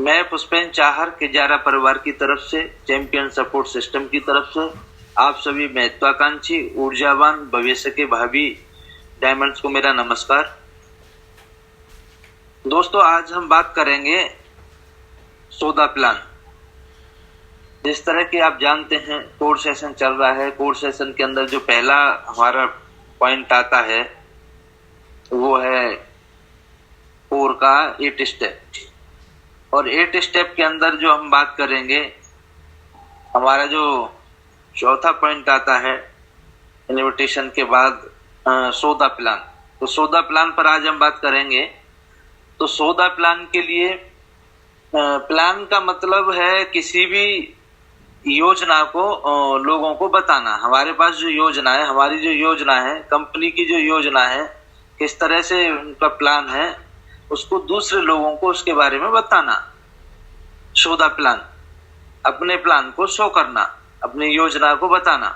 मैं पुष्पेन चाहर के जारा परिवार की तरफ से, चैंपियन सपोर्ट सिस्टम की तरफ से आप सभी महत्वाकांक्षी ऊर्जावान भविष्य के भावी डायमंड्स को मेरा नमस्कार। दोस्तों, आज हम बात करेंगे सौदा प्लान। जिस तरह कि आप जानते हैं कोर सेशन चल रहा है। कोर सेशन के अंदर जो पहला हमारा पॉइंट आता है वो है कोर का 8 स्टेप। और 8 स्टेप के अंदर जो हम बात करेंगे, हमारा जो चौथा पॉइंट आता है इन्विटेशन के बाद सौदा प्लान। तो सौदा प्लान पर आज हम बात करेंगे। तो सौदा प्लान के लिए प्लान का मतलब है किसी भी योजना को लोगों को बताना। हमारे पास जो योजना है, हमारी जो योजना है, कंपनी की जो योजना है, किस तरह से उनका प्लान है, उसको दूसरे लोगों को उसके बारे में बताना। सौदा प्लान, अपने प्लान को शो करना, अपनी योजना को बताना।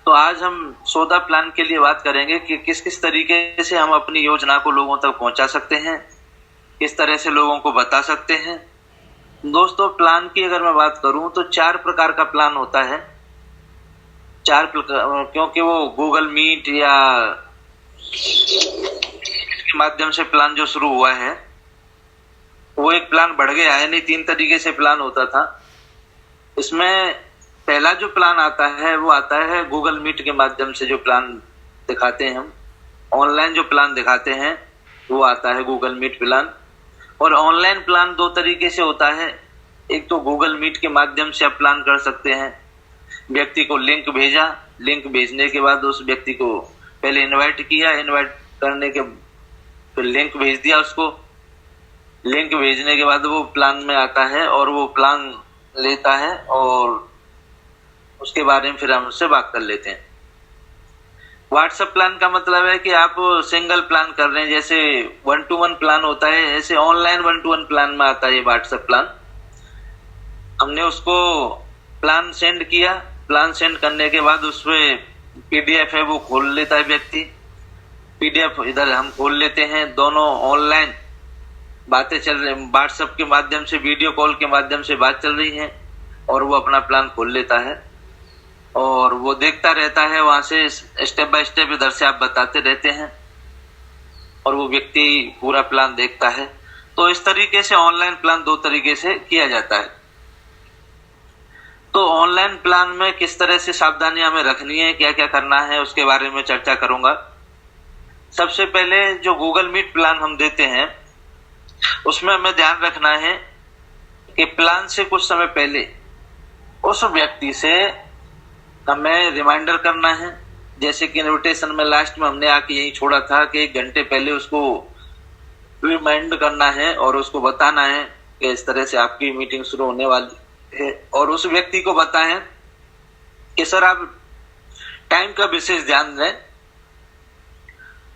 तो आज हम सौदा प्लान के लिए बात करेंगे कि किस किस तरीके से हम अपनी योजना को लोगों तक पहुंचा सकते हैं, किस तरह से लोगों को बता सकते हैं। दोस्तों, प्लान की अगर मैं बात करूं तो 4 प्रकार का प्लान होता है। 4 प्रकार, क्योंकि वो गूगल मीट या के माध्यम से प्लान जो शुरू हुआ है वो एक प्लान बढ़ गया है। नहीं, 3 तरीके से प्लान होता था। इसमें पहला जो प्लान आता है वो आता है गूगल मीट के माध्यम से जो प्लान दिखाते हैं हम, ऑनलाइन जो प्लान दिखाते हैं वो आता है गूगल मीट प्लान। और ऑनलाइन प्लान 2 तरीके से होता है। एक तो गूगल मीट के माध्यम से आप प्लान कर सकते हैं। व्यक्ति को लिंक भेजा, लिंक भेजने के बाद उस व्यक्ति को पहले इनवाइट किया, इनवाइट करने के फिर लिंक भेज दिया उसको। लिंक भेजने के बाद वो प्लान में आता है और वो प्लान लेता है और उसके बारे में फिर हम उससे बात कर लेते हैं। व्हाट्सएप प्लान का मतलब है कि आप सिंगल प्लान कर रहे हैं, जैसे 1-to-1 प्लान होता है, ऐसे ऑनलाइन 1-to-1 प्लान में आता है ये व्हाट्सएप प्लान। हमने उसको प्लान सेंड किया, प्लान सेंड करने के बाद उसमें पीडीएफ है वो खोल लेता है व्यक्ति। पीडीएफ इधर हम खोल लेते हैं, दोनों ऑनलाइन बातें चल रही, व्हाट्सएप के माध्यम से, वीडियो कॉल के माध्यम से बात चल रही है और वो अपना प्लान खोल लेता है और वो देखता रहता है। वहां से स्टेप बाय स्टेप इधर से आप बताते रहते हैं और वो व्यक्ति पूरा प्लान देखता है। तो इस तरीके से ऑनलाइन प्लान 2 तरीके से किया जाता है। तो ऑनलाइन प्लान में किस तरह से सावधानियां हमें रखनी है, क्या क्या करना है, उसके बारे में चर्चा करूंगा। सबसे पहले जो गूगल मीट प्लान हम देते हैं उसमें हमें ध्यान रखना है कि प्लान से कुछ समय पहले उस व्यक्ति से हमें रिमाइंडर करना है। जैसे कि इनविटेशन में लास्ट में हमने आके यही छोड़ा था कि 1 घंटे पहले उसको रिमाइंड करना है और उसको बताना है कि इस तरह से आपकी मीटिंग शुरू होने वाली है। और उस व्यक्ति को बताएं कि सर आप टाइम का विशेष ध्यान दें।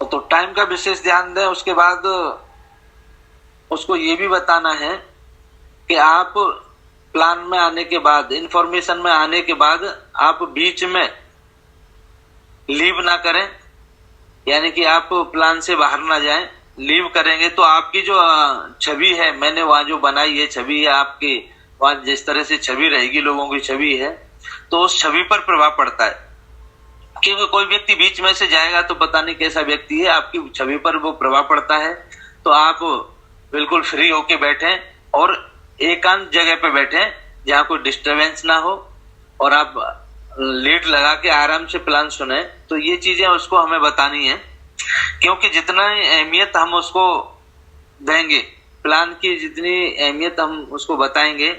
तो टाइम का विशेष ध्यान दें। उसके बाद उसको ये भी बताना है कि आप प्लान में आने के बाद, इंफॉर्मेशन में आने के बाद आप बीच में लीव ना करें, यानी कि आप प्लान से बाहर ना जाएं। लीव करेंगे तो आपकी जो छवि है, मैंने वहां जो बनाई है छवि है आपकी, वहां जिस तरह से छवि रहेगी, लोगों की छवि है, तो उस छवि पर प्रभाव पड़ता है। क्योंकि कोई व्यक्ति बीच में से जाएगा तो पता नहीं कैसा व्यक्ति है, आपकी छवि पर वो प्रभाव पड़ता है। तो आप बिल्कुल फ्री होके बैठें और एकांत जगह पे बैठें जहां कोई डिस्टरबेंस ना हो और आप लीड लगा के आराम से प्लान सुने। तो ये चीजें उसको हमें बतानी है, क्योंकि जितना अहमियत हम उसको देंगे, प्लान की जितनी अहमियत हम उसको बताएंगे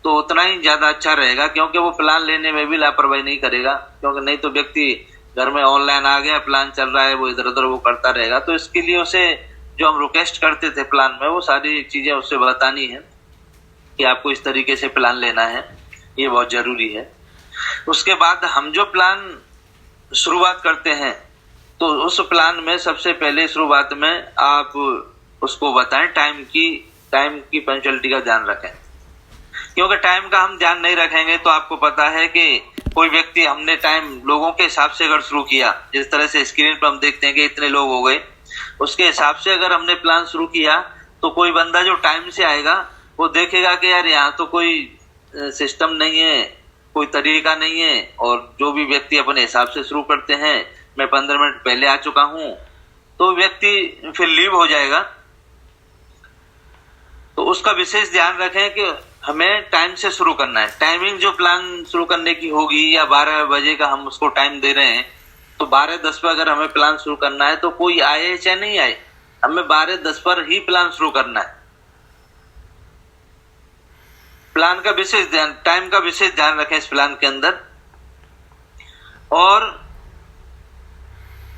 तो उतना ही ज्यादा अच्छा रहेगा। क्योंकि वो प्लान लेने में भी लापरवाही नहीं करेगा, क्योंकि नहीं तो व्यक्ति घर में ऑनलाइन आ गया, प्लान चल रहा है, वो इधर उधर वो करता रहेगा। तो इसके लिए उसे जो हम रिक्वेस्ट करते थे प्लान में, वो सारी चीजें उससे बतानी है कि आपको इस तरीके से प्लान लेना है, ये बहुत जरूरी है। उसके बाद हम जो प्लान शुरुआत करते हैं तो उस प्लान में सबसे पहले शुरुआत में आप उसको बताएं टाइम की पंक्चुअलिटी का ध्यान रखें। क्योंकि टाइम का हम ध्यान नहीं रखेंगे तो आपको पता है कि कोई व्यक्ति, हमने टाइम लोगों के हिसाब से अगर शुरू किया, जिस तरह से स्क्रीन पर हम देखते हैं कि इतने लोग हो गए, उसके हिसाब से अगर हमने प्लान शुरू किया तो कोई बंदा जो टाइम से आएगा वो देखेगा कि यार यहाँ तो कोई सिस्टम नहीं है, कोई तरीका नहीं है, और जो भी व्यक्ति अपने हिसाब से शुरू करते हैं, मैं 15 मिनट पहले आ चुका हूं, तो व्यक्ति फिर लीव हो जाएगा। तो उसका विशेष ध्यान रखें कि हमें टाइम से शुरू करना है। टाइमिंग जो प्लान शुरू करने की होगी या 12 बजे का हम उसको टाइम दे रहे हैं, तो 12:10 पर अगर हमें प्लान शुरू करना है तो कोई आए चाहे नहीं आए, हमें 12:10 पर ही प्लान शुरू करना है। प्लान का विशेष ध्यान, टाइम का विशेष ध्यान रखें इस प्लान के अंदर। और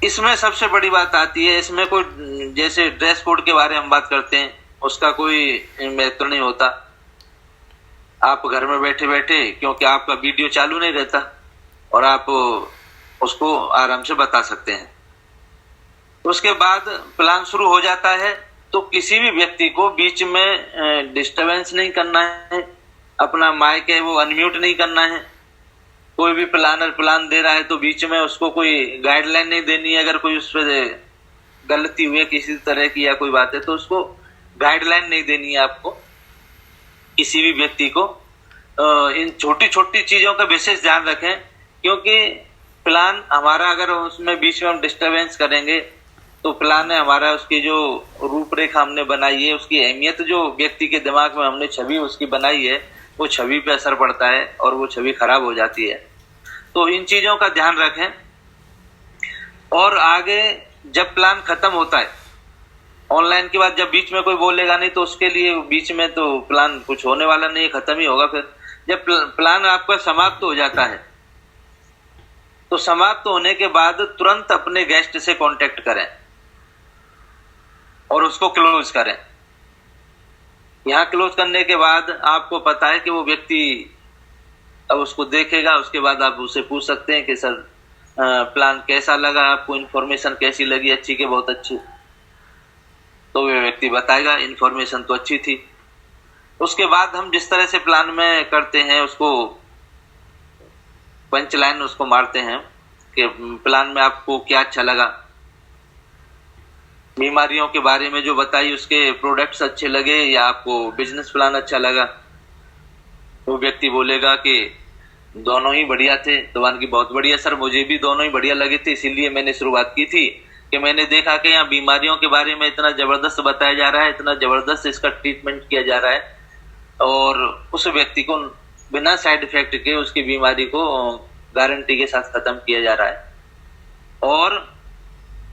इसमें सबसे बड़ी बात आती है, इसमें कोई जैसे ड्रेस कोड के बारे में हम बात करते हैं, उसका कोई महत्व नहीं होता। आप घर में बैठे बैठे, क्योंकि आपका वीडियो चालू नहीं रहता, और आप उसको आराम से बता सकते हैं। उसके बाद प्लान शुरू हो जाता है, तो किसी भी व्यक्ति को बीच में डिस्टरबेंस नहीं करना है, अपना माइक है वो अनम्यूट नहीं करना है। कोई भी प्लानर प्लान दे रहा है तो बीच में उसको कोई गाइडलाइन नहीं देनी है। अगर कोई उस पर गलती हुई है किसी तरह की या कोई बात है, तो उसको गाइडलाइन नहीं देनी है आपको, किसी भी व्यक्ति को। इन छोटी छोटी चीजों का विशेष ध्यान रखें, क्योंकि प्लान हमारा अगर उसमें बीच में हम डिस्टरबेंस करेंगे तो प्लान है हमारा, उसकी जो रूपरेखा हमने बनाई है, उसकी अहमियत जो व्यक्ति के दिमाग में हमने छवि उसकी बनाई है, वो छवि पे असर पड़ता है और वो छवि खराब हो जाती है। तो इन चीजों का ध्यान रखें। और आगे जब प्लान खत्म होता है ऑनलाइन के बाद, जब बीच में कोई बोलेगा नहीं तो उसके लिए बीच में तो प्लान कुछ होने वाला नहीं है, खत्म ही होगा। फिर जब प्लान आपका समाप्त हो जाता है, तो समाप्त होने के बाद तुरंत अपने गेस्ट से कांटेक्ट करें और उसको क्लोज करें। यहाँ क्लोज करने के बाद आपको पता है कि वो व्यक्ति अब उसको देखेगा, उसके बाद आप उससे पूछ सकते हैं कि सर प्लान कैसा लगा आपको, इन्फॉर्मेशन कैसी लगी, अच्छी के बहुत अच्छी। तो वो व्यक्ति बताएगा इन्फॉर्मेशन तो अच्छी थी। उसके बाद हम जिस तरह से प्लान में करते हैं, उसको पंच लाइन उसको मारते हैं कि प्लान में आपको क्या अच्छा लगा, बीमारियों के बारे में जो बताई उसके प्रोडक्ट्स अच्छे लगे या आपको बिजनेस प्लान अच्छा लगा। वो व्यक्ति बोलेगा कि दोनों ही बढ़िया थे। तो मान की बहुत बढ़िया सर, मुझे भी दोनों ही बढ़िया लगे थे, इसीलिए मैंने शुरुआत की थी कि मैंने देखा कि यहाँ बीमारियों के बारे में इतना जबरदस्त बताया जा रहा है, इतना जबरदस्त इसका ट्रीटमेंट किया जा रहा है, और उस व्यक्ति को बिना साइड इफेक्ट के उसकी बीमारी को गारंटी के साथ खत्म किया जा रहा है। और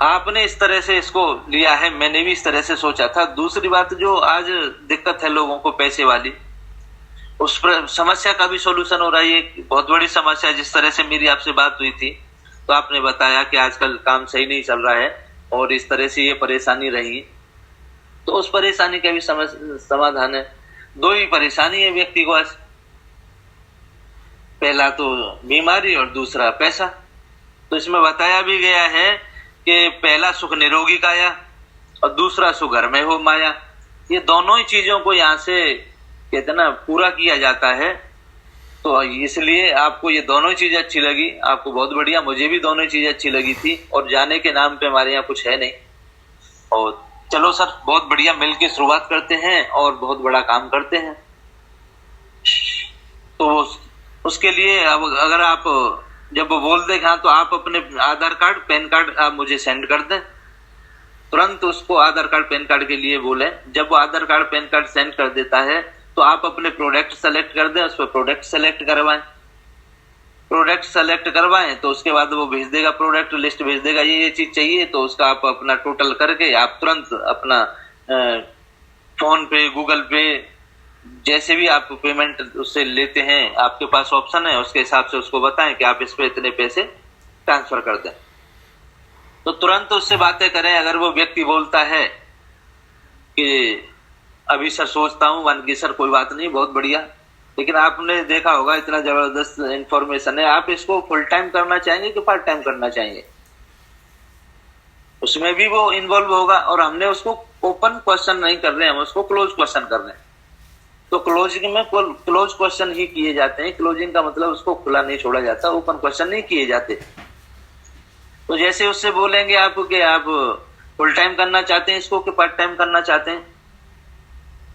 आपने इस तरह से इसको लिया है, मैंने भी इस तरह से सोचा था। दूसरी बात जो आज दिक्कत है लोगों को पैसे वाली, उस पर समस्या का भी सॉल्यूशन हो रहा है। ये बहुत बड़ी समस्या है। जिस तरह से मेरी आपसे बात हुई थी तो आपने बताया कि आजकल काम सही नहीं चल रहा है और इस तरह से ये परेशानी रही, तो उस परेशानी का भी समाधान है। दो ही परेशानी है व्यक्ति को आज, पहला तो बीमारी और दूसरा पैसा। तो इसमें बताया भी गया है कि पहला सुख निरोगी काया और दूसरा सुख घर में हो माया। ये दोनों ही चीजों को यहाँ से कहते ना पूरा किया जाता है। तो इसलिए आपको ये दोनों ही चीजें अच्छी लगी, आपको बहुत बढ़िया, मुझे भी दोनों ही चीजें अच्छी लगी थी। और जाने के नाम पे हमारे यहाँ कुछ है नहीं। और चलो सर, बहुत बढ़िया, मिलके शुरुआत करते हैं और बहुत बड़ा काम करते हैं। तो उसके लिए अब अगर आप जब वो बोल दें हाँ, तो आप अपने आधार कार्ड पैन कार्ड आप मुझे सेंड कर दें तुरंत। उसको आधार कार्ड पैन कार्ड के लिए बोले। जब वो आधार कार्ड पैन कार्ड सेंड कर देता है तो आप अपने प्रोडक्ट सेलेक्ट कर दें, उस पर प्रोडक्ट सेलेक्ट करवाएं। प्रोडक्ट सेलेक्ट करवाएं तो उसके बाद वो भेज देगा, प्रोडक्ट लिस्ट भेज देगा, ये चीज चाहिए। तो उसका आप अपना टोटल करके आप तुरंत अपना फोन पे, गूगल पे, जैसे भी आप पेमेंट उससे लेते हैं, आपके पास ऑप्शन है, उसके हिसाब से उसको बताएं कि आप इस पे इतने पैसे ट्रांसफर कर दें। तो तुरंत उससे बातें करें। अगर वो व्यक्ति बोलता है कि अभी सर सोचता हूँ, मान की सर कोई बात नहीं, बहुत बढ़िया, लेकिन आपने देखा होगा इतना जबरदस्त इंफॉर्मेशन है, आप इसको फुल टाइम करना चाहेंगे कि पार्ट टाइम करना चाहेंगे, उसमें भी वो इन्वॉल्व होगा। और हमने उसको ओपन क्वेश्चन नहीं कर रहे हैं, हम उसको क्लोज क्वेश्चन कर रहे हैं। तो क्लोजिंग में क्लोज क्वेश्चन ही किए जाते हैं। क्लोजिंग का मतलब उसको खुला नहीं छोड़ा जाता, ओपन क्वेश्चन नहीं किए जाते। तो जैसे उससे बोलेंगे आप कि आप फुल टाइम करना चाहते हैं इसको कि पार्ट टाइम करना चाहते हैं,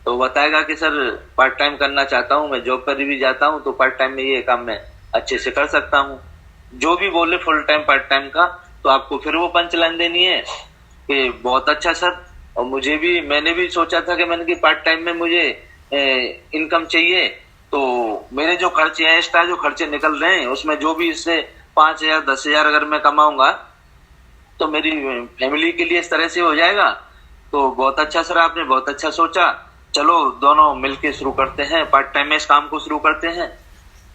तो बताएगा कि सर पार्ट टाइम करना चाहता हूँ, मैं जॉब पर भी जाता हूँ, तो पार्ट टाइम में ये काम मैं अच्छे से कर सकता हूँ। जो भी बोले फुल टाइम पार्ट टाइम का, तो आपको फिर वो पंच लाइन देनी है कि बहुत अच्छा सर, और मैंने भी सोचा था कि मैंने कि पार्ट टाइम में मुझे इनकम चाहिए, तो मेरे जो खर्चे हैं, एक्स्ट्रा जो खर्चे निकल रहे हैं, उसमें जो भी इससे 5,000 10,000 अगर मैं कमाऊंगा तो मेरी फैमिली के लिए इस तरह से हो जाएगा। तो बहुत अच्छा सर, आपने बहुत अच्छा सोचा, चलो दोनों मिलके शुरू करते हैं, पार्ट टाइम में इस काम को शुरू करते हैं।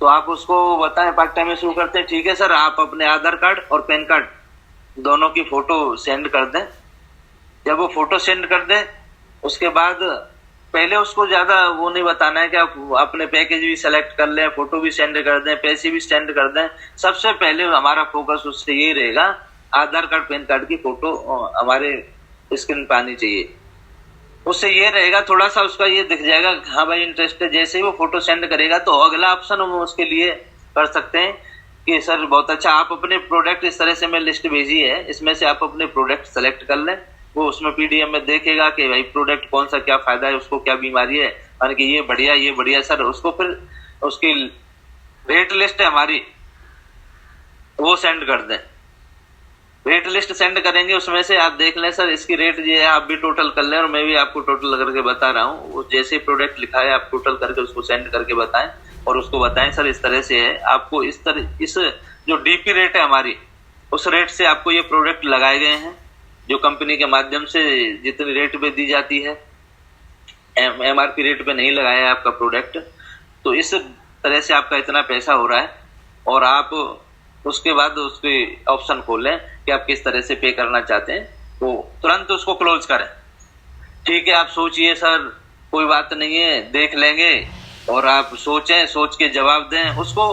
तो आप उसको बताएं पार्ट टाइम में शुरू करते हैं। ठीक है सर, आप अपने आधार कार्ड और पैन कार्ड दोनों की फोटो सेंड कर दें। जब वो फोटो सेंड कर दें, उसके बाद पहले उसको ज्यादा वो नहीं बताना है कि आप अपने पैकेज भी सेलेक्ट कर लें, फोटो भी सेंड कर दें, पैसे भी सेंड कर दें। सबसे पहले हमारा फोकस उससे यही रहेगा, आधार कार्ड पैन कार्ड की फोटो हमारे स्क्रीन पे आनी चाहिए। उससे ये रहेगा, थोड़ा सा उसका ये दिख जाएगा हाँ भाई इंटरेस्ट है। जैसे ही वो फोटो सेंड करेगा तो अगला ऑप्शन हम उसके लिए कर सकते हैं कि सर बहुत अच्छा, आप अपने प्रोडक्ट, इस तरह से मैं लिस्ट भेजी है, इसमें से आप अपने प्रोडक्ट सेलेक्ट कर लें। वो उसमें पीडीएफ में देखेगा कि भाई प्रोडक्ट कौन सा, क्या फायदा है, उसको क्या बीमारी है, और कि ये बढ़िया सर। उसको फिर उसकी रेट लिस्ट है हमारी, वो सेंड कर दें। रेट लिस्ट सेंड करेंगे, उसमें से आप देख लें सर इसकी रेट ये है, आप भी टोटल कर लें और मैं भी आपको टोटल करके बता रहा हूँ। वो जैसे प्रोडक्ट लिखा है आप टोटल करके उसको सेंड करके बताएं, और उसको बताएं सर इस तरह से है, आपको इस जो डीपी रेट है हमारी, उस रेट से आपको ये प्रोडक्ट लगाए गए हैं, जो कंपनी के माध्यम से जितनी रेट पे दी जाती है, एमआरपी रेट पे नहीं लगाया है आपका प्रोडक्ट। तो इस तरह से आपका इतना पैसा हो रहा है, और आप उसके बाद उसके ऑप्शन खोलें कि आप किस तरह से पे करना चाहते हैं, तो तुरंत उसको क्लोज करें। ठीक है, आप सोचिए सर, कोई बात नहीं है, देख लेंगे, और आप सोचें, सोच के जवाब दें। उसको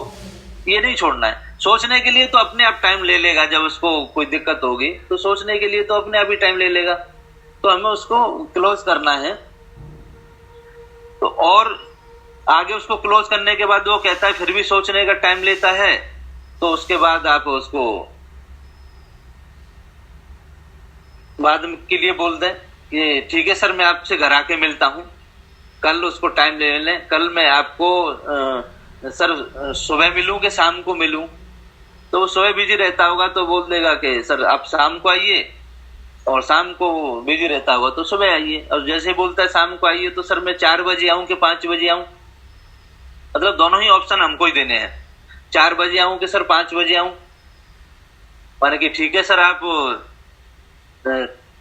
ये नहीं छोड़ना है, सोचने के लिए तो अपने आप टाइम ले लेगा। जब उसको कोई दिक्कत होगी तो सोचने के लिए तो अपने आप ही टाइम ले लेगा, तो हमें उसको क्लोज करना है। तो और आगे उसको क्लोज करने के बाद वो कहता है फिर भी सोचने का टाइम लेता है, तो उसके बाद आप उसको बाद के लिए बोल दें कि ठीक है सर, मैं आपसे घर आके मिलता हूँ, कल उसको टाइम ले लें। कल मैं आपको सर सुबह मिलूं कि शाम को मिलूं? तो वो सुबह बिजी रहता होगा तो बोल देगा कि सर आप शाम को आइए, और शाम को बिजी रहता होगा तो सुबह आइए। और जैसे बोलता है शाम को आइए, तो सर मैं 4 बजे आऊं कि 5 बजे आऊं? मतलब दोनों ही ऑप्शन हमको ही देने हैं, 4 बजे आऊं कि सर 5 बजे आऊं। माने कि ठीक है सर, आप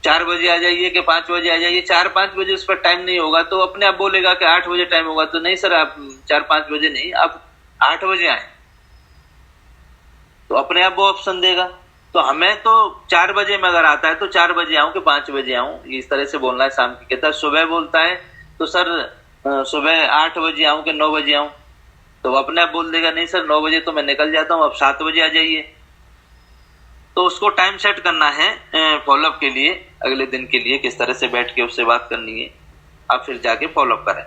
4 बजे आ जाइए कि 5 बजे आ जाइए। 4-5 बजे उस पर टाइम नहीं होगा तो अपने आप बोलेगा कि 8 बजे टाइम होगा, तो नहीं सर आप 4-5 बजे नहीं, आप 8 बजे आए, तो अपने आप वो ऑप्शन देगा। तो हमें तो 4 बजे में अगर आता है तो 4 बजे आऊं कि 5 बजे आऊं, इस तरह से बोलना है। शाम की कहता है, सुबह बोलता है तो सर सुबह 8 बजे आऊं कि 9 बजे आऊं, तो अपने आप बोल देगा नहीं सर 9 बजे तो मैं निकल जाता हूं, अब 7 बजे आ जाइए। तो उसको टाइम सेट करना है फॉलोअप के लिए, अगले दिन के लिए किस तरह से बैठ के उससे बात करनी है, आप फिर जाके फॉलोअप करें।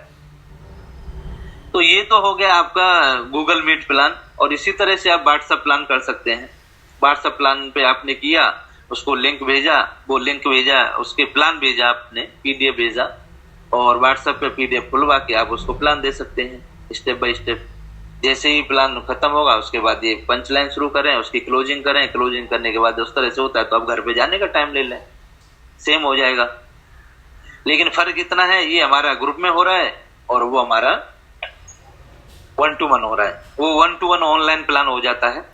तो ये तो हो गया आपका गूगल मीट प्लान, और इसी तरह से आप व्हाट्सएप प्लान कर सकते हैं। व्हाट्सएप प्लान पे आपने किया, उसको लिंक भेजा, वो लिंक भेजा, उसके प्लान भेजा, आपने पीडीएफ भेजा, और व्हाट्सएप पे पीडीएफ खुलवा के आप उसको प्लान दे सकते हैं स्टेप बाय स्टेप। जैसे ही प्लान खत्म होगा उसके बाद ये पंच लाइन शुरू करें, उसकी क्लोजिंग करें, क्लोजिंग करने के बाद उस तरह से होता है तो आप घर पे जाने का टाइम ले लें, सेम हो जाएगा। लेकिन फर्क इतना है, ये हमारा ग्रुप में हो रहा है और वो हमारा 1-to-1 हो रहा है, वो 1-to-1 ऑनलाइन प्लान हो जाता है।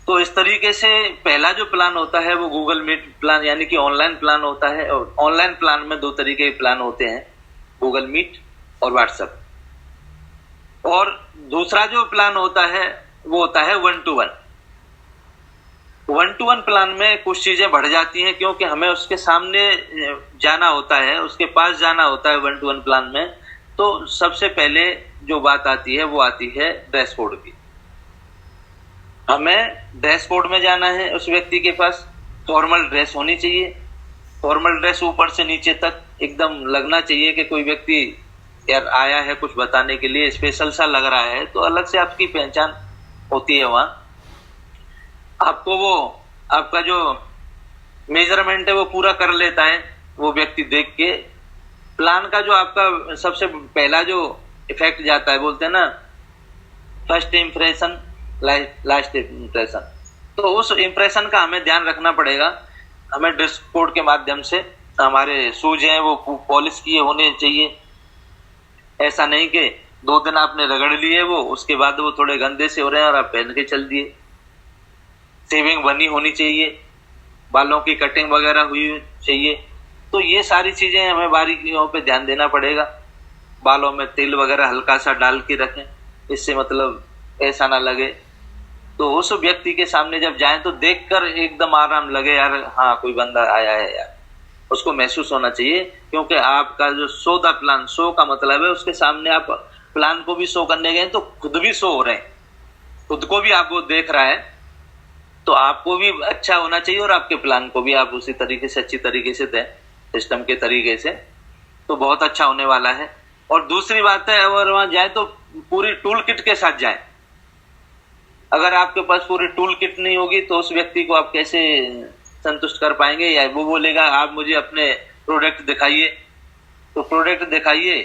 तो इस तरीके से पहला जो प्लान होता है वो गूगल मीट प्लान यानी कि ऑनलाइन प्लान होता है। और ऑनलाइन प्लान में 2 तरीके के प्लान होते हैं, गूगल मीट और व्हाट्सएप। और दूसरा जो प्लान होता है वो होता है 1-to-1। 1-to-1 प्लान में कुछ चीजें बढ़ जाती हैं, क्योंकि हमें उसके सामने जाना होता है, उसके पास जाना होता है 1-to-1 प्लान में। तो सबसे पहले जो बात आती है वो आती है ड्रेस कोड की। हमें ड्रेस कोड में जाना है, उस व्यक्ति के पास फॉर्मल ड्रेस होनी चाहिए। फॉर्मल ड्रेस ऊपर से नीचे तक एकदम लगना चाहिए कि कोई व्यक्ति यार आया है कुछ बताने के लिए, स्पेशल सा लग रहा है, तो अलग से आपकी पहचान होती है वहां। आपको वो आपका जो मेजरमेंट है वो पूरा कर लेता है वो व्यक्ति देख के, प्लान का जो आपका सबसे पहला जो इफेक्ट जाता है, बोलते हैं ना फर्स्ट इम्प्रेशन लास्ट इम्प्रेशन, तो उस इम्प्रेशन का हमें ध्यान रखना पड़ेगा। हमें ड्रेस कोड के माध्यम से हमारे शूज हैं वो पॉलिश किए होने चाहिए। ऐसा नहीं कि 2 दिन आपने रगड़ लिए वो, उसके बाद वो थोड़े गंदे से हो रहे हैं और आप पहन के चल दिए। सेविंग बनी होनी चाहिए, बालों की कटिंग वगैरह हुई चाहिए। तो ये सारी चीजें हमें बारीकियों पे ध्यान देना पड़ेगा। बालों में तेल वगैरह हल्का सा डाल के रखें, इससे मतलब ऐसा ना लगे। तो उस व्यक्ति के सामने जब जाएं तो देखकर एकदम आराम लगे, यार हाँ कोई बंदा आया है यार, उसको महसूस होना चाहिए। क्योंकि आपका जो शो द प्लान, शो का मतलब है उसके सामने आप प्लान को भी शो करने गए तो खुद भी शो हो रहे हैं, खुद को भी आप वो देख रहा है, तो आपको भी अच्छा होना चाहिए और आपके प्लान को भी आप उसी तरीके से अच्छी तरीके से दें, सिस्टम के तरीके से, तो बहुत अच्छा होने वाला है। और दूसरी बात है, अगर वहां जाए तो पूरी टूल किट के साथ जाए। अगर आपके पास पूरी टूल किट नहीं होगी तो उस व्यक्ति को आप कैसे संतुष्ट कर पाएंगे, या वो बोलेगा आप मुझे अपने प्रोडक्ट दिखाइए, तो प्रोडक्ट दिखाइए,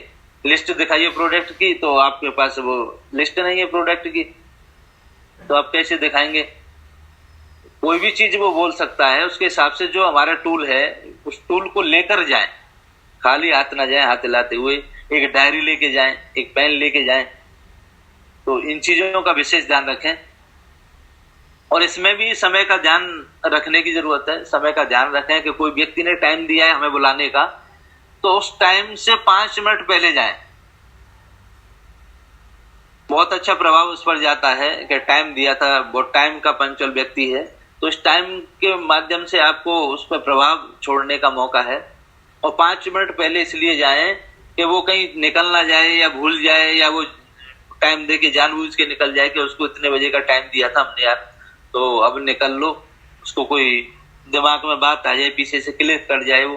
लिस्ट दिखाइए प्रोडक्ट की, तो आपके पास वो लिस्ट नहीं है प्रोडक्ट की, तो आप कैसे दिखाएंगे। कोई भी चीज वो बोल सकता है, उसके हिसाब से जो हमारा टूल है उस टूल को लेकर जाएं, खाली हाथ ना जाएं, हाथ हिलाते हुए। एक डायरी लेके जाएं, एक पेन लेके जाएं। तो इन चीजों का विशेष ध्यान रखें। और इसमें भी समय का ध्यान रखने की जरूरत है। समय का ध्यान रखें कि कोई व्यक्ति ने टाइम दिया है हमें बुलाने का, तो उस टाइम से 5 मिनट पहले जाएं। बहुत अच्छा प्रभाव उस पर जाता है कि टाइम दिया था, वो टाइम का पंक्चुअल व्यक्ति है, तो इस टाइम के माध्यम से आपको उस पर प्रभाव छोड़ने का मौका है। और 5 मिनट पहले इसलिए जाएं कि वो कहीं निकल ना जाए या भूल जाए, या वो टाइम दे के जानबूझ के निकल जाए कि उसको इतने बजे का टाइम दिया था हमने यार, तो अब निकल लो, उसको कोई दिमाग में बात आ जाए, पीछे से क्लिक कर जाए वो।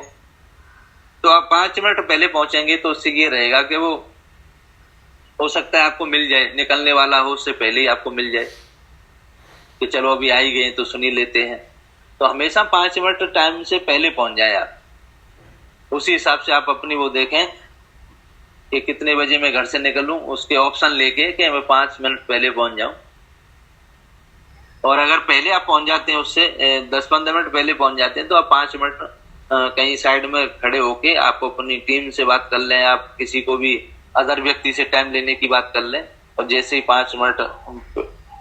तो आप 5 मिनट पहले पहुंचेंगे तो उससे ये रहेगा कि वो हो सकता है आपको मिल जाए, निकलने वाला हो उससे पहले ही आपको मिल जाए कि चलो अभी आ ही गए तो सुनी लेते हैं। तो हमेशा 5 मिनट टाइम से पहले पहुंच जाए आप। उसी हिसाब से आप अपनी वो देखें कि कितने बजे मैं घर से निकलूं, उसके ऑप्शन लेके कि मैं 5 मिनट पहले पहुंच जाऊं। और अगर पहले आप पहुंच जाते हैं, उससे 10-15 मिनट पहले पहुंच जाते हैं, तो आप 5 मिनट कहीं साइड में खड़े होके आप अपनी टीम से बात कर लें, आप किसी को भी अदर व्यक्ति से टाइम लेने की बात कर लें, और जैसे ही 5 मिनट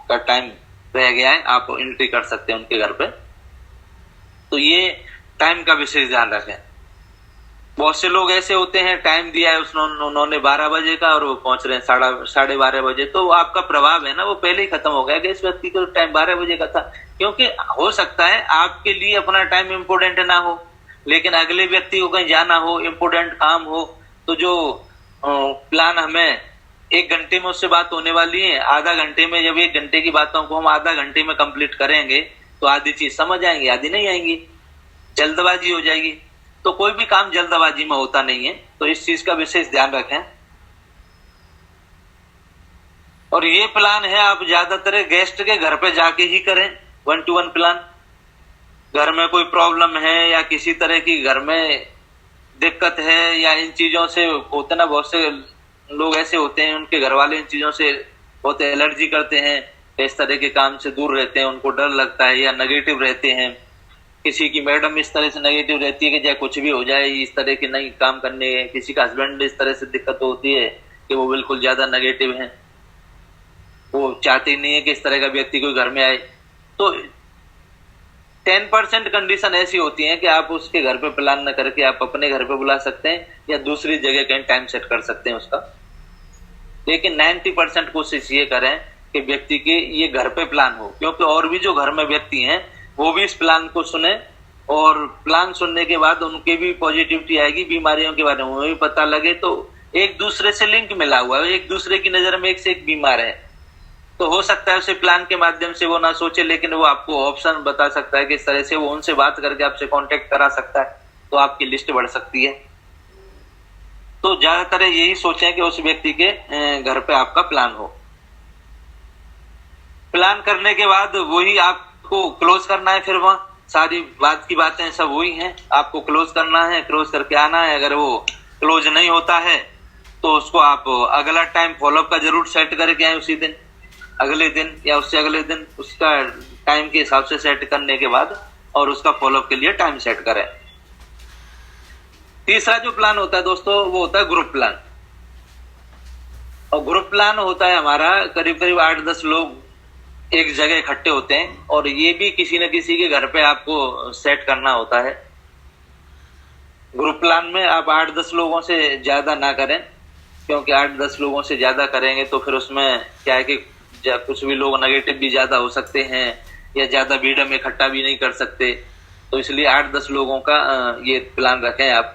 का टाइम रह गया है आप एंट्री कर सकते हैं उनके घर पे। तो ये टाइम का विशेष ध्यान रखें। बहुत से लोग ऐसे होते हैं, टाइम दिया है उन्होंने 12 बजे का और वो पहुंच रहे हैं 12:30 बजे, तो आपका प्रभाव है ना वो पहले ही खत्म हो गया कि इस व्यक्ति को टाइम 12 बजे का था। क्योंकि हो सकता है आपके लिए अपना टाइम इम्पोर्टेंट ना हो, लेकिन अगले व्यक्ति को कहीं जाना हो, इम्पोर्टेंट काम हो, तो जो प्लान हमें 1 घंटे में उससे बात होने वाली है, आधा घंटे में, जब 1 घंटे की बातों को हम आधा घंटे में कंप्लीट करेंगे तो आधी चीज समझ आएंगी, आधी नहीं आएंगी, जल्दबाजी हो जाएगी। तो कोई भी काम जल्दबाजी में होता नहीं है, तो इस चीज का विशेष ध्यान रखें। और ये प्लान है आप ज्यादातर गेस्ट के घर पे जाके ही करें, 1-to-1 प्लान। घर में कोई प्रॉब्लम है या किसी तरह की घर में दिक्कत है, या इन चीजों से होते ना, बहुत से लोग ऐसे होते हैं उनके घर वाले इन चीजों से बहुत एलर्जी करते हैं, इस तरह के काम से दूर रहते हैं, उनको डर लगता है या नेगेटिव रहते हैं। किसी की मैडम इस तरह से नेगेटिव रहती है कि चाहे कुछ भी हो जाए इस तरह के नहीं काम करने, किसी का हस्बैंड इस तरह से दिक्कत होती है कि वो बिल्कुल ज्यादा नेगेटिव है, वो चाहते ही नहीं है कि इस तरह का व्यक्ति कोई घर में आए। तो 10% कंडीशन ऐसी होती है कि आप उसके घर पे प्लान न करके आप अपने घर पे बुला सकते हैं या दूसरी जगह कहीं टाइम सेट कर सकते हैं उसका। लेकिन 90% कोशिश ये करें कि व्यक्ति के ये घर पे प्लान हो, क्योंकि और भी जो घर में व्यक्ति हैं वो भी इस प्लान को सुने, और प्लान सुनने के बाद उनके भी पॉजिटिविटी आएगी, बीमारियों के बारे में भी पता लगे, तो एक दूसरे से लिंक मिला हुआ है, एक दूसरे की नजर में एक से एक बीमार है। तो हो सकता है उसे प्लान के माध्यम से वो ना सोचे, लेकिन वो आपको ऑप्शन बता सकता है कि इस तरह से वो उनसे बात करके आपसे कांटेक्ट करा सकता है, तो आपकी लिस्ट बढ़ सकती है। तो ज्यादातर यही सोचें कि उस व्यक्ति के घर पे आपका प्लान हो। प्लान करने के बाद वही आपको क्लोज करना है, फिर वहां सारी बात की बातें सब वही हैं, आपको क्लोज करना है, क्लोज करके आना है। अगर वो क्लोज नहीं होता है तो उसको आप अगला टाइम फॉलोअप का जरूर सेट करके आए, उसी दिन, अगले दिन या उससे अगले दिन, उसका टाइम के हिसाब से सेट करने के बाद और उसका फॉलोअप के लिए टाइम सेट करें। तीसरा जो प्लान होता है दोस्तों वो होता है ग्रुप प्लान। और ग्रुप प्लान होता है हमारा करीब करीब 8-10 लोग एक जगह इकट्ठे होते हैं और ये भी किसी न किसी के घर पे आपको सेट करना होता है। ग्रुप प्लान में आप 8-10 लोगों से ज्यादा ना करें, क्योंकि 8-10 लोगों से ज्यादा करेंगे तो फिर उसमें क्या है कि कुछ भी लोग नेगेटिव भी ज्यादा हो सकते हैं या ज्यादा भीड़ में इकट्ठा भी नहीं कर सकते, तो इसलिए 8-10 लोगों का ये प्लान रखें आप।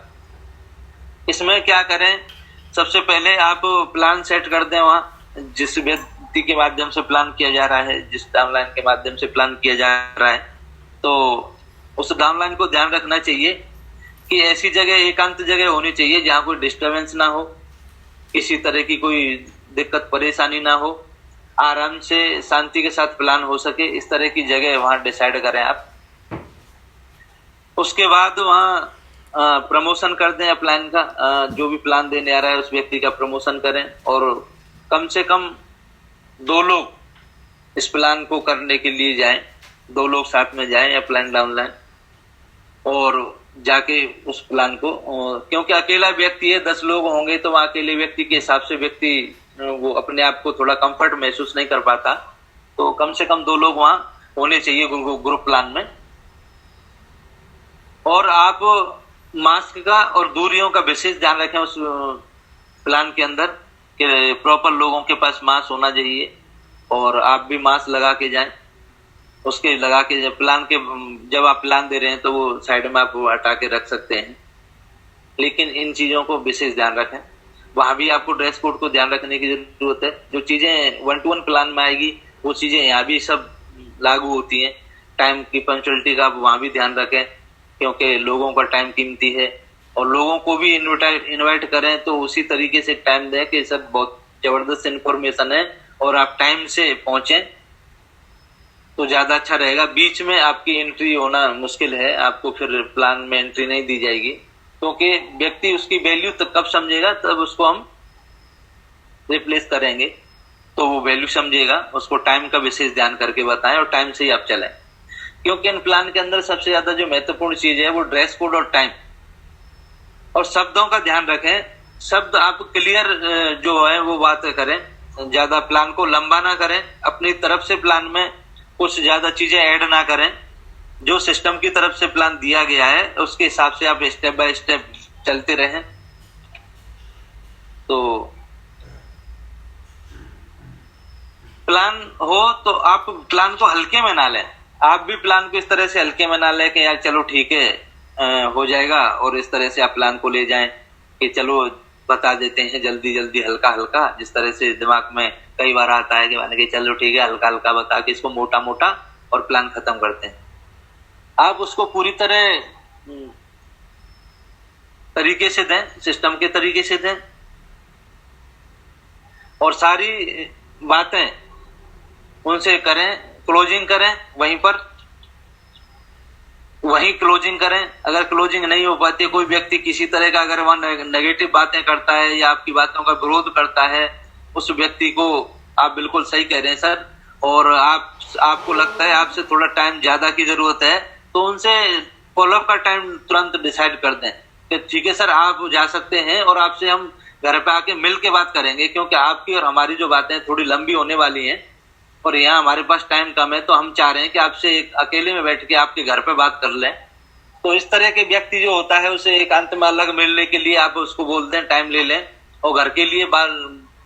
इसमें क्या करें, सबसे पहले आप प्लान सेट कर दें वहां जिस व्यक्ति के माध्यम से प्लान किया जा रहा है, जिस डाउनलाइन के माध्यम से प्लान किया जा रहा है, तो उस डाउनलाइन को ध्यान रखना चाहिए कि ऐसी जगह, एकांत जगह होनी चाहिए जहां कोई डिस्टरबेंस ना हो, किसी तरह की कोई दिक्कत परेशानी ना हो, आराम से शांति के साथ प्लान हो सके, इस तरह की जगह वहां डिसाइड करें आप। उसके बाद वहां प्रमोशन कर दें प्लान का, जो भी प्लान देने आ रहा है उस व्यक्ति का प्रमोशन करें और कम से कम 2 लोग इस प्लान को करने के लिए जाएं, 2 लोग साथ में जाएं या प्लान डाउनलाइन और जाके उस प्लान को, क्योंकि अकेला व्यक्ति है, 10 लोग होंगे तो वहाँ अकेले व्यक्ति के हिसाब से व्यक्ति वो अपने आप को थोड़ा कंफर्ट महसूस नहीं कर पाता, तो कम से कम 2 लोग वहाँ होने चाहिए ग्रुप प्लान में। और आप मास्क का और दूरियों का विशेष ध्यान रखें उस प्लान के अंदर कि प्रॉपर लोगों के पास मास्क होना चाहिए और आप भी मास्क लगा के जाएं। उसके लगा के प्लान के, जब आप प्लान दे रहे हैं तो वो साइड में आप हटा के रख सकते हैं, लेकिन इन चीजों को विशेष ध्यान रखें। वहां भी आपको ड्रेस कोड को ध्यान रखने की जरूरत है। जो चीजें 1-to-1 प्लान में आएगी वो चीजें यहाँ भी सब लागू होती हैं। टाइम की पंक्चुअलिटी का आप वहां भी ध्यान रखें, क्योंकि लोगों का टाइम कीमती है और लोगों को भी इनवाइट करें तो उसी तरीके से टाइम दें कि सब बहुत जबरदस्त इन्फॉर्मेशन है और आप टाइम से पहुंचे तो ज्यादा अच्छा रहेगा। बीच में आपकी एंट्री होना मुश्किल है, आपको फिर प्लान में एंट्री नहीं दी जाएगी, क्योंकि व्यक्ति उसकी वैल्यू तब कब समझेगा, तब उसको हम रिप्लेस करेंगे तो वो वैल्यू समझेगा। उसको टाइम का विशेष ध्यान करके बताएं और टाइम से ही आप चलें, क्योंकि इन प्लान के अंदर सबसे ज्यादा जो महत्वपूर्ण चीज है वो ड्रेस कोड और टाइम और शब्दों का ध्यान रखें। शब्द आप क्लियर जो है वो बात करें, ज्यादा प्लान को लंबा ना करें, अपनी तरफ से प्लान में कुछ ज्यादा चीजें ऐड ना करें। जो सिस्टम की तरफ से प्लान दिया गया है उसके हिसाब से आप स्टेप बाय स्टेप चलते रहें। तो प्लान हो तो आप प्लान को हल्के में ना लें, आप भी प्लान को इस तरह से हल्के में ना लें कि यार चलो ठीक है हो जाएगा, और इस तरह से आप प्लान को ले जाएं कि चलो बता देते हैं जल्दी जल्दी हल्का हल्का, जिस तरह से दिमाग में कई बार आता है कि माने कि चलो ठीक है हल्का हल्का बता के इसको मोटा मोटा और प्लान खत्म करते हैं। आप उसको पूरी तरह तरीके से दें, सिस्टम के तरीके से दें और सारी बातें उनसे करें, क्लोजिंग करें वहीं क्लोजिंग करें। अगर क्लोजिंग नहीं हो पाती, कोई व्यक्ति किसी तरह का अगर वह नेगेटिव बातें करता है या आपकी बातों का विरोध करता है, उस व्यक्ति को आप बिल्कुल सही कह रहे हैं सर, और आपको लगता है आपसे थोड़ा टाइम ज्यादा की जरूरत है, तो उनसे फॉलोअप का टाइम तुरंत डिसाइड कर दें कि ठीक है सर आप जा सकते हैं और आपसे हम घर पे आके मिल के बात करेंगे, क्योंकि आपकी और हमारी जो बातें थोड़ी लंबी होने वाली हैं और यहाँ हमारे पास टाइम कम है, तो हम चाह रहे हैं कि आपसे एक अकेले में बैठ के आपके घर पे बात कर लें। तो इस तरह के व्यक्ति जो होता है उसे एकांत में अलग मिलने के लिए आप उसको बोल दें टाइम ले लें और घर के लिए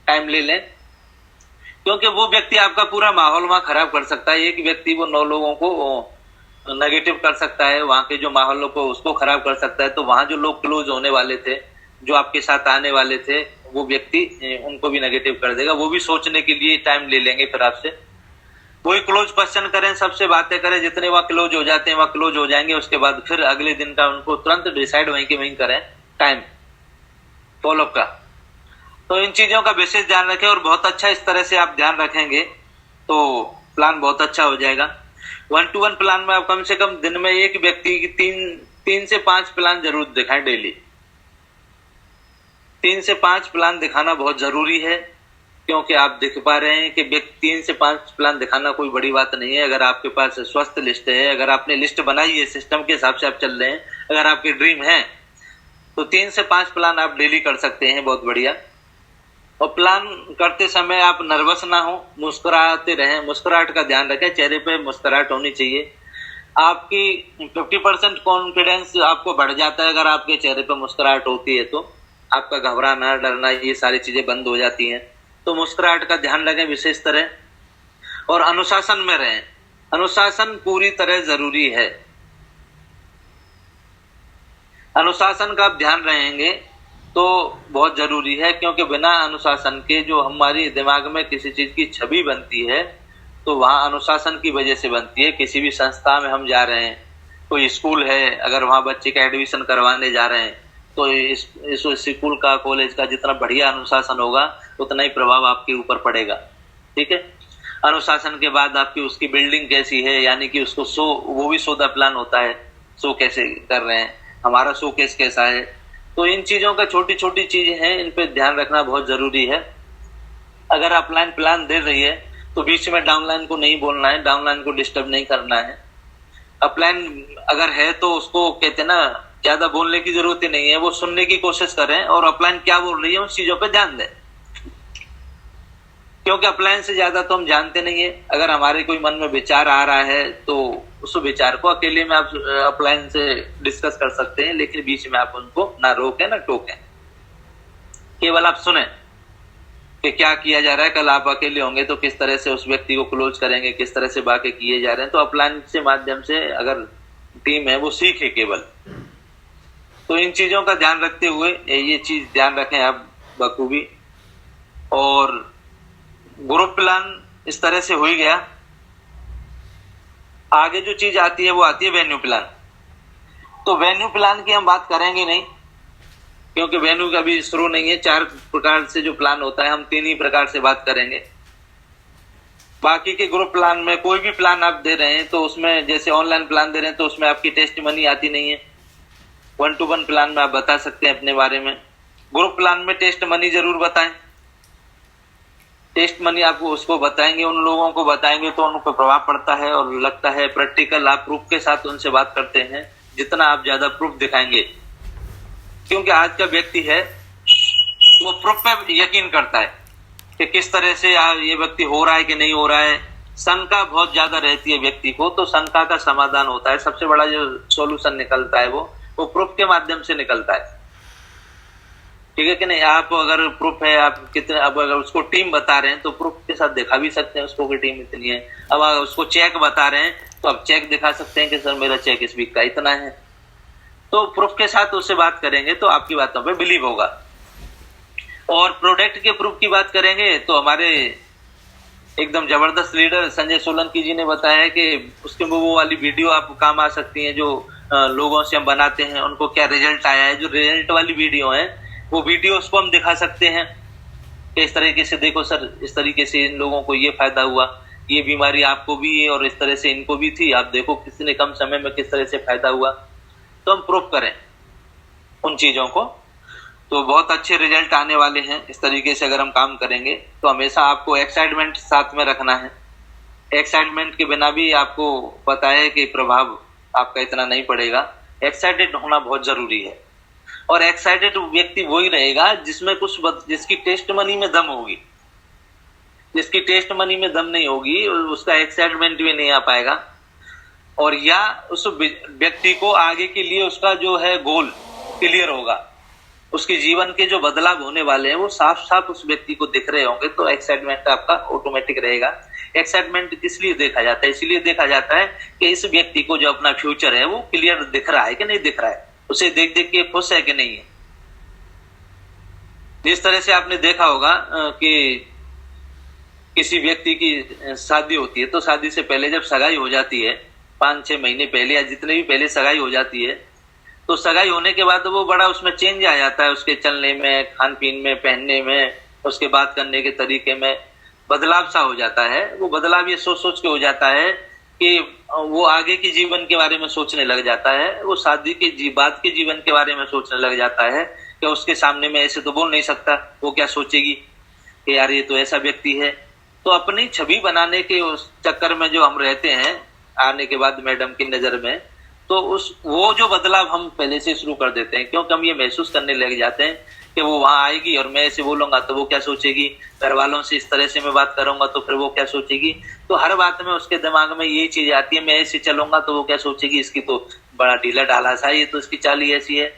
टाइम ले लें, क्योंकि वो व्यक्ति आपका पूरा माहौल वहां खराब कर सकता है। एक व्यक्ति वो 9 लोगों को नेगेटिव कर सकता है, वहां के जो माहौल को उसको खराब कर सकता है। तो वहां जो लोग क्लोज होने वाले थे, जो आपके साथ आने वाले थे, वो व्यक्ति उनको भी नेगेटिव कर देगा। वो भी सोचने के लिए टाइम ले लेंगे फिर आपसे। कोई क्लोज पर्सन करें, सबसे बातें करें, जितने वहां क्लोज हो जाते हैं वहां क्लोज हो जाएंगे। उसके बाद फिर अगले दिन का उनको तुरंत डिसाइड वहीं के वहीं करें टाइम फॉलोअप का। तो इन चीजों का विशेष ध्यान रखें और बहुत अच्छा इस तरह से आप ध्यान रखेंगे तो प्लान बहुत अच्छा हो जाएगा। 1-to-1 प्लान में आप कम से कम दिन में एक व्यक्ति की 3 से 5 प्लान जरूर दिखाएं डेली। 3 से 5 प्लान दिखाना बहुत जरूरी है, क्योंकि आप दिख पा रहे हैं कि 3 से 5 प्लान दिखाना कोई बड़ी बात नहीं है। अगर आपके पास स्वस्थ लिस्ट है, अगर आपने लिस्ट बनाई है, सिस्टम के हिसाब से आप चल रहे हैं, अगर आपके ड्रीम है, तो 3 से 5 प्लान आप डेली कर सकते हैं, बहुत बढ़िया। और प्लान करते समय आप नर्वस ना हो, मुस्कुराते रहें, मुस्कुराहट का ध्यान रखें, चेहरे पे मुस्कुराहट होनी चाहिए। आपकी 50% कॉन्फिडेंस आपको बढ़ जाता है अगर आपके चेहरे पे मुस्कुराहट होती है, तो आपका घबराना, डरना, ये सारी चीजें बंद हो जाती हैं। तो मुस्कुराहट का ध्यान रखें विशेष तरह, और अनुशासन में रहें। अनुशासन पूरी तरह जरूरी है। अनुशासन का आप ध्यान रहेंगे तो बहुत जरूरी है, क्योंकि बिना अनुशासन के जो हमारी दिमाग में किसी चीज की छवि बनती है, तो वहां अनुशासन की वजह से बनती है। किसी भी संस्था में हम जा रहे हैं, कोई स्कूल है, अगर वहां बच्चे का एडमिशन करवाने जा रहे हैं, तो इस स्कूल का, कॉलेज का जितना बढ़िया अनुशासन होगा, उतना ही प्रभाव आपके ऊपर पड़ेगा। ठीक है। अनुशासन के बाद आपकी उसकी बिल्डिंग कैसी है, यानी कि उसको वो भी शो द प्लान होता है, शो कैसे कर रहे हैं, हमारा शो केस कैसा है। तो इन चीजों का, छोटी छोटी चीजें हैं, इन पे ध्यान रखना बहुत जरूरी है। अगर अपलाइन प्लान दे रही है तो बीच में डाउनलाइन को नहीं बोलना है, डाउनलाइन को डिस्टर्ब नहीं करना है। अपलाइन अगर है तो उसको कहते हैं ना, ज्यादा बोलने की जरूरत ही नहीं है, वो सुनने की कोशिश करें और अपलाइन क्या बोल रही है उन चीजों पे ध्यान दें, क्योंकि अपलाइन से ज्यादा तो हम जानते नहीं है। अगर हमारे कोई मन में विचार आ रहा है तो उस विचार को अकेले में आप अपलाइन से डिस्कस कर सकते हैं, लेकिन बीच में आप उनको ना रोकें ना टोकें, केवल आप सुने कि क्या किया जा रहा है। कल आप अकेले होंगे तो किस तरह से उस व्यक्ति को क्लोज करेंगे, किस तरह से बातें किए जा रहे हैं। तो अपलाइन से माध्यम से अगर टीम है वो सीखे केवल। तो इन चीजों का ध्यान रखते हुए ये चीज ध्यान रखें आप बखूबी। और ग्रुप प्लान इस तरह से हो ही गया। आगे जो चीज आती है वो आती है वेन्यू प्लान। तो वेन्यू प्लान की हम बात करेंगे नहीं, क्योंकि वेन्यू का भी शुरू नहीं है। 4 प्रकार से जो प्लान होता है, हम 3 ही प्रकार से बात करेंगे। बाकी के ग्रुप प्लान में कोई भी प्लान आप दे रहे हैं तो उसमें, जैसे ऑनलाइन प्लान दे रहे हैं तो उसमें आपकी टेस्ट मनी आती नहीं है। 1-to-1 प्लान में आप बता सकते हैं अपने बारे में। ग्रुप प्लान में टेस्ट मनी जरूर बताएं। टेस्ट मनी आपको उसको बताएंगे, उन लोगों को बताएंगे तो उन पर प्रभाव पड़ता है और लगता है प्रैक्टिकल। आप प्रूफ के साथ उनसे बात करते हैं, जितना आप ज्यादा प्रूफ दिखाएंगे, क्योंकि आज का व्यक्ति है वो प्रूफ पे यकीन करता है कि किस तरह से ये व्यक्ति हो रहा है कि नहीं हो रहा है। शंका बहुत ज्यादा रहती है व्यक्ति को, तो शंका का समाधान होता है। सबसे बड़ा जो सॉल्यूशन निकलता है वो प्रूफ के माध्यम से निकलता है। ठीक है कि नहीं। आप अगर प्रूफ है, आप कितने, अब अगर उसको टीम बता रहे हैं तो प्रूफ के साथ दिखा भी सकते हैं उसको कि टीम इतनी है। अब अगर उसको चेक बता रहे हैं तो आप चेक दिखा सकते हैं कि सर मेरा चेक इस वीक का इतना है। तो प्रूफ के साथ उससे बात करेंगे तो आपकी बातों पे बिलीव होगा। और प्रोडक्ट के प्रूफ की बात करेंगे तो हमारे एकदम जबरदस्त लीडर संजय सोलंकी जी ने बताया है कि उसके वो वाली वीडियो आपको काम आ सकती है जो लोगों से हम बनाते हैं, उनको क्या रिजल्ट आया है। जो रिजल्ट वाली वीडियो है वो वीडियो उसको हम दिखा सकते हैं कि इस तरीके से देखो सर, इस तरीके से इन लोगों को ये फायदा हुआ, ये बीमारी आपको भी है और इस तरह से इनको भी थी, आप देखो किसी ने कम समय में किस तरह से फायदा हुआ। तो हम प्रूफ करें उन चीजों को, तो बहुत अच्छे रिजल्ट आने वाले हैं। इस तरीके से अगर हम काम करेंगे तो हमेशा आपको एक्साइटमेंट साथ में रखना है। एक्साइटमेंट के बिना भी आपको पता है कि प्रभाव आपका इतना नहीं पड़ेगा। एक्साइटेड होना बहुत जरूरी है। और एक्साइटेड व्यक्ति वही रहेगा जिसकी टेस्ट मनी में दम होगी। जिसकी टेस्ट मनी में दम नहीं होगी उसका एक्साइटमेंट भी नहीं आ पाएगा। और या उस व्यक्ति को आगे के लिए उसका जो है गोल क्लियर होगा, उसके जीवन के जो बदलाव होने वाले हैं वो साफ साफ उस व्यक्ति को दिख रहे होंगे, तो एक्साइटमेंट आपका ऑटोमेटिक रहेगा। एक्साइटमेंट किस लिए देखा जाता है? इसलिए देखा जाता है कि इस व्यक्ति को जो अपना फ्यूचर है वो क्लियर दिख रहा है कि नहीं दिख रहा है, उसे देख देख के खुश है कि नहीं है। जिस तरह से आपने देखा होगा कि किसी व्यक्ति की शादी होती है तो शादी से पहले जब सगाई हो जाती है, 5-6 महीने पहले या जितने भी पहले सगाई हो जाती है, तो सगाई होने के बाद वो बड़ा उसमें चेंज आ जाता है, उसके चलने में, खान पीन में, पहनने में, उसके बात करने के तरीके में बदलाव सा हो जाता है। वो बदलाव ये सोच सोच के हो जाता है कि वो आगे के जीवन के बारे में सोचने लग जाता है, वो शादी के बाद के जीवन के बारे में सोचने लग जाता है कि उसके सामने मैं ऐसे तो बोल नहीं सकता, वो क्या सोचेगी कि यार ये तो ऐसा व्यक्ति है। तो अपनी छवि बनाने के उस चक्कर में जो हम रहते हैं आने के बाद मैडम की नजर में, तो वो जो बदलाव हम पहले से शुरू कर देते हैं, क्योंकि हम ये महसूस करने लग जाते हैं कि वो वहां आएगी और मैं ऐसे बोलूंगा तो वो क्या सोचेगी, घर वालों से इस तरह से मैं बात करूंगा तो फिर वो क्या सोचेगी। तो हर बात में उसके दिमाग में ये चीज आती है, मैं ऐसे चलूंगा तो वो क्या सोचेगी, इसकी तो बड़ा ढीला ढाला सा, ये तो इसकी चाल ही ऐसी है।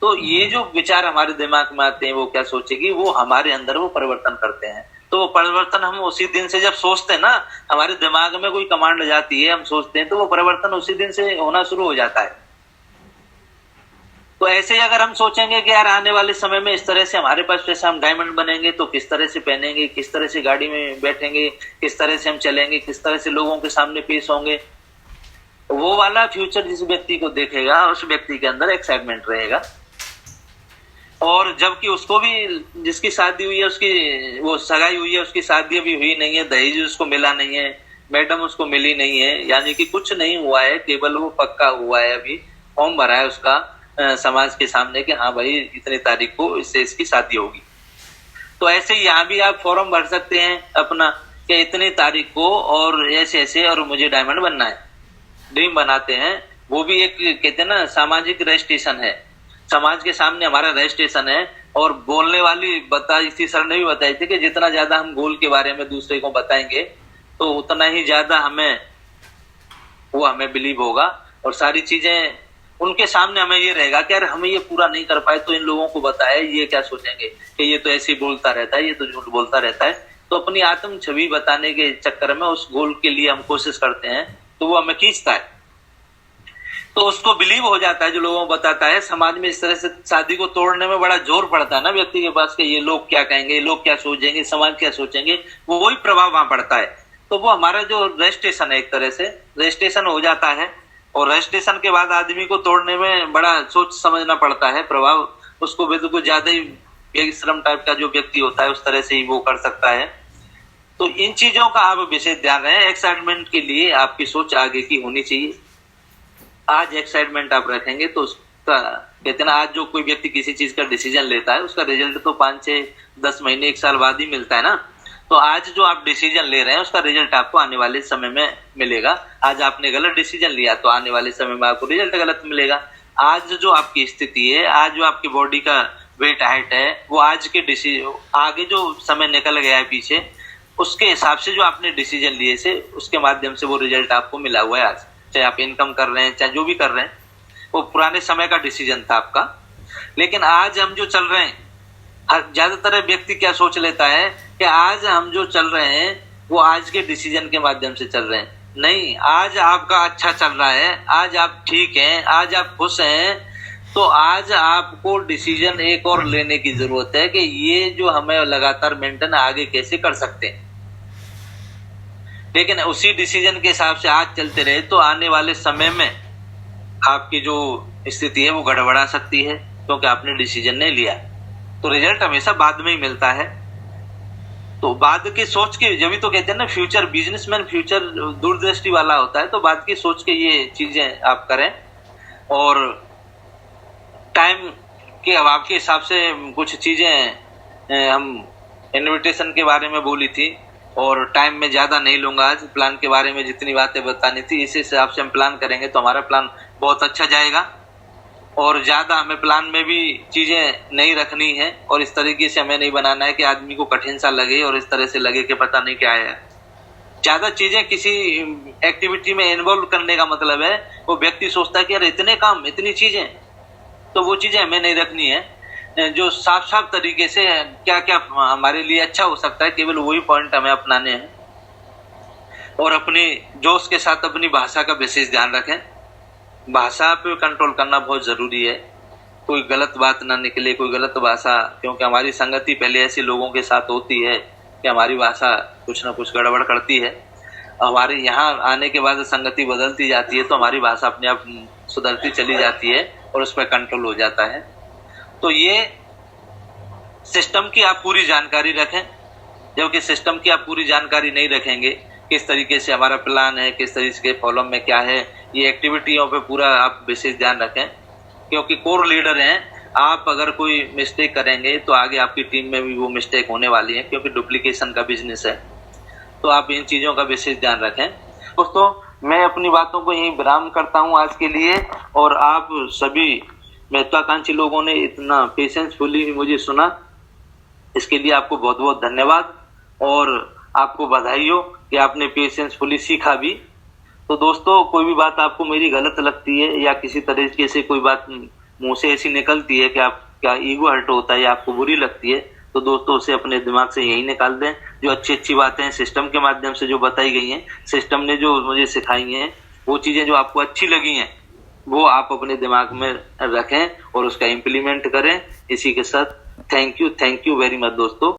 तो ये जो विचार हमारे दिमाग में आते हैं, वो क्या सोचेगी, वो हमारे अंदर वो परिवर्तन करते हैं। तो वो परिवर्तन हम उसी दिन से जब सोचते हैं ना, हमारे दिमाग में कोई कमांड जाती है, हम सोचते हैं, तो वो परिवर्तन उसी दिन से होना शुरू हो जाता है। तो ऐसे ही अगर हम सोचेंगे कि यार आने वाले समय में इस तरह से हमारे पास पैसा, हम डायमंड बनेंगे तो किस तरह से पहनेंगे, किस तरह से गाड़ी में बैठेंगे, किस तरह से हम चलेंगे, किस तरह से लोगों के सामने पेश होंगे, वो वाला फ्यूचर जिस व्यक्ति को देखेगा उस व्यक्ति के अंदर एक्साइटमेंट रहेगा। और जबकि उसको भी, जिसकी शादी हुई है, उसकी वो सगाई हुई है, उसकी शादी अभी हुई नहीं है, दहेज उसको मिला नहीं है, मैडम उसको मिली नहीं है, यानी कि कुछ नहीं हुआ है, केवल वो पक्का हुआ है, अभी फॉर्म भरा है उसका समाज के सामने कि हाँ भाई इतनी तारीख को इससे इसकी शादी होगी। तो ऐसे ही यहाँ भी आप फॉर्म भर सकते हैं अपना कि इतनी तारीख को और ऐसे ऐसे और मुझे डायमंड बनना है, ड्रीम बनाते हैं। वो भी एक कहते हैं ना सामाजिक रजिस्ट्रेशन है, समाज के सामने हमारा रजिस्ट्रेशन है। और बोलने वाली बताई थी, सर ने भी बताई थी कि जितना ज्यादा हम गोल के बारे में दूसरे को बताएंगे तो उतना ही ज्यादा हमें बिलीव होगा, और सारी चीजें उनके सामने हमें ये रहेगा कि यार हमें ये पूरा नहीं कर पाए तो इन लोगों को बताया, ये क्या सोचेंगे कि ये तो ऐसे ही बोलता रहता है, ये तो झूठ बोलता रहता है। तो अपनी आत्म छवि बताने के चक्कर में उस गोल के लिए हम कोशिश करते हैं, तो वो हमें खींचता है, तो उसको बिलीव हो जाता है जो लोगों को बताता है। समाज में इस तरह से शादी को तोड़ने में बड़ा जोर पड़ता है ना व्यक्ति के पास कि ये लोग क्या कहेंगे, लोग क्या सोचेंगे, समाज क्या सोचेंगे, वो वही प्रभाव वहां पड़ता है। तो वो हमारा जो रजिस्ट्रेशन है, एक तरह से रजिस्ट्रेशन हो जाता है, और रजिस्ट्रेशन के बाद आदमी को तोड़ने में बड़ा सोच समझना पड़ता है, प्रभाव उसको बिल्कुल ज्यादा ही बेशरम टाइप का जो व्यक्ति होता है उस तरह से ही वो कर सकता है। तो इन चीजों का आप विशेष ध्यान रखें। एक्साइटमेंट के लिए आपकी सोच आगे की होनी चाहिए। आज एक्साइटमेंट आप रखेंगे तो उसका कहते ना, आज जो कोई व्यक्ति किसी चीज का डिसीजन लेता है उसका रिजल्ट तो 5 6 10 महीने 1 साल बाद ही मिलता है ना। तो आज जो आप डिसीजन ले रहे हैं उसका रिजल्ट आपको आने वाले समय में मिलेगा। आज आपने गलत डिसीजन लिया तो आने वाले समय में आपको रिजल्ट गलत मिलेगा। आज जो आपकी स्थिति है, आज जो आपकी बॉडी का वेट हाइट है, वो आज के डिसीजन, आगे जो समय निकल गया है पीछे, उसके हिसाब से जो आपने डिसीजन लिए से उसके माध्यम से वो रिजल्ट आपको मिला हुआ है आज। चाहे आप इनकम कर रहे हैं, चाहे जो भी कर रहे हैं, वो पुराने समय का डिसीजन था आपका। लेकिन आज हम जो चल रहे हैं, ज्यादातर व्यक्ति क्या सोच लेता है कि आज हम जो चल रहे हैं वो आज के डिसीजन के माध्यम से चल रहे हैं। नहीं, आज आपका अच्छा चल रहा है, आज आप ठीक हैं, आज आप खुश हैं, तो आज आपको डिसीजन एक और लेने की जरूरत है कि ये जो हमें लगातार मेंटेन आगे कैसे कर सकते हैं। लेकिन उसी डिसीजन के हिसाब से आज चलते रहे तो आने वाले समय में आपकी जो स्थिति है वो गड़बड़ा सकती है, क्योंकि आपने डिसीजन नहीं लिया। तो रिजल्ट हमेशा बाद में ही मिलता है। तो बाद की सोच के, जब भी तो कहते हैं ना फ्यूचर बिजनेसमैन फ्यूचर दूरदृष्टि वाला होता है, तो बाद की सोच के ये चीजें आप करें। और टाइम के अभाव के हिसाब से कुछ चीजें हम इन्विटेशन के बारे में बोली थी, और टाइम में ज्यादा नहीं लूंगा। आज प्लान के बारे में जितनी बातें बतानी थी इसी हिसाब से हम प्लान करेंगे तो हमारा प्लान बहुत अच्छा जाएगा। और ज्यादा हमें प्लान में भी चीजें नहीं रखनी है, और इस तरीके से हमें नहीं बनाना है कि आदमी को कठिन सा लगे और इस तरह से लगे कि पता नहीं क्या है। ज्यादा चीजें किसी एक्टिविटी में इन्वॉल्व करने का मतलब है वो व्यक्ति सोचता है कि यार इतने काम, इतनी चीजें, तो वो चीजें हमें नहीं रखनी है। जो साफ साफ तरीके से क्या क्या हमारे लिए अच्छा हो सकता है, केवल वही पॉइंट हमें अपनाने हैं। और अपनी जोश के साथ अपनी भाषा का विशेष ध्यान रखें। भाषा पे कंट्रोल करना बहुत जरूरी है, कोई गलत बात ना निकले, कोई गलत भाषा, क्योंकि हमारी संगति पहले ऐसे लोगों के साथ होती है कि हमारी भाषा कुछ ना कुछ गड़बड़ करती है। हमारे यहाँ आने के बाद संगति बदलती जाती है तो हमारी भाषा अपने आप सुधरती चली जाती है और उस पर कंट्रोल हो जाता है। तो ये सिस्टम की आप पूरी जानकारी रखें, जबकि सिस्टम की आप पूरी जानकारी नहीं रखेंगे, किस तरीके से हमारा प्लान है, किस तरीके के फॉलो में क्या है, ये एक्टिविटियों पे पूरा आप विशेष ध्यान रखें। क्योंकि कोर लीडर हैं आप अगर कोई मिस्टेक करेंगे तो आगे आपकी टीम में भी वो मिस्टेक होने वाली है, क्योंकि डुप्लीकेशन का बिजनेस है। तो आप इन चीजों का विशेष ध्यान रखें। दोस्तों, मैं अपनी बातों को यहीं विराम करता हूं आज के लिए, और आप सभी महत्वाकांक्षी लोगों ने इतना पेशेंसफुली मुझे सुना, इसके लिए आपको बहुत बहुत धन्यवाद, और आपको बधाई हो कि आपने पेशेंसफुली सीखा भी। तो दोस्तों, कोई भी बात आपको मेरी गलत लगती है या किसी तरीके से कोई बात मुंह से ऐसी निकलती है कि आपका ईगो हर्ट होता है या आपको बुरी लगती है, तो दोस्तों उसे अपने दिमाग से यही निकाल दें। जो अच्छी अच्छी बातें सिस्टम के माध्यम से जो बताई गई हैं, सिस्टम ने जो मुझे सिखाई हैं, वो चीजें जो आपको अच्छी लगी हैं, वो आप अपने दिमाग में रखें और उसका इम्प्लीमेंट करें। इसी के साथ थैंक यू वेरी मच दोस्तों।